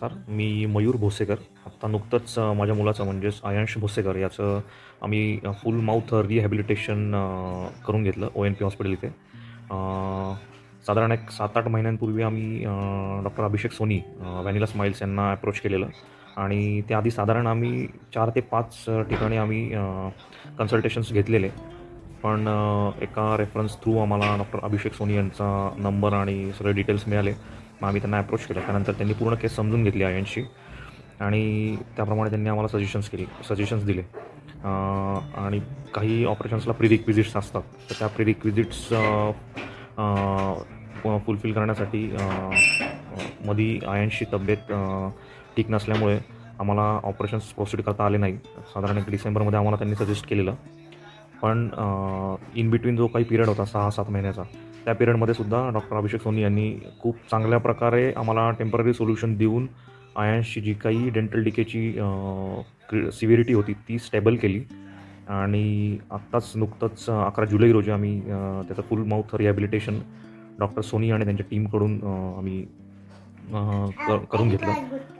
नमस्कार. मी मयूर भोसेकर. आत्ता नुकतंच माझ्या मुलाचं म्हणजेच आयांश भोसेकर याचं आम्ही फुल माउथ रिहॅबिलिटेशन करून घेतलं ONP हॉस्पिटल इथे. साधारण एक 7-8 महिन्यांपूर्वी आम्ही doctor Abhishek Sony vanilla smiles यांना अप्रोच केलेलं आणि त्याआधी साधारण आम्ही 4 ते 5 ठिकाणी आम्ही कन्सल्टेशन्स घेतलेले. पण एका रेफरन्स थ्रू आम्हाला डॉक्टर अभिषेक सोनी यांचा नंबर आणि सगळे डिटेल्स मिळाले. मग आम्ही त्यांना अप्रोच केलं. त्यानंतर त्यांनी पूर्ण केस समजून घेतली आयांशी आणि त्याप्रमाणे त्यांनी आम्हाला सजेशन्स दिले. आणि काही ऑपरेशन्सला प्रिरिक्विजिट्स असतात, तर त्या प्रिरिक्विजिट्स फुलफिल करण्यासाठी मधी आयांशी तब्येत ठीक नसल्यामुळे आम्हाला ऑपरेशन्स प्रोसीड करता आले नाही. साधारण एक डिसेंबरमध्ये आम्हाला त्यांनी सजेस्ट केलेलं. पण इन बिटवीन जो काही पिरियड होता 6-7 महिन्याचा, त्या पिरियडमध्ये सुद्धा डॉक्टर अभिषेक सोनी यांनी खूप चांगल्या प्रकारे आम्हाला टेम्पररी सोल्युशन देऊन आयांशची जी काही डेंटल डिकेची सिव्हिरिटी होती ती स्टेबल केली. आणि आत्ताच नुकतंच 11 जुलै रोजी आम्ही त्याचं full mouth rehabilitation doctor Soni आणि त्यांच्या टीमकडून आम्ही करून घेतलं.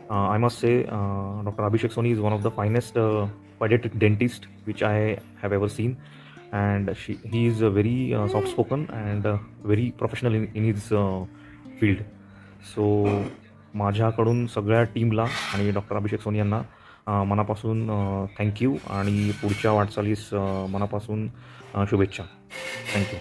I must say doctor Abhishek Soni is one of the finest pediatric dentist which I have ever seen, and he is very soft spoken and very professional in his field. So माझ्याकडून सगळ्या टीमला आणि डॉक्टर अभिषेक सोनी यांना मनापासून thank you आणि पुढच्या वाटचालीस मनापासून शुभेच्छा. थँक्यू.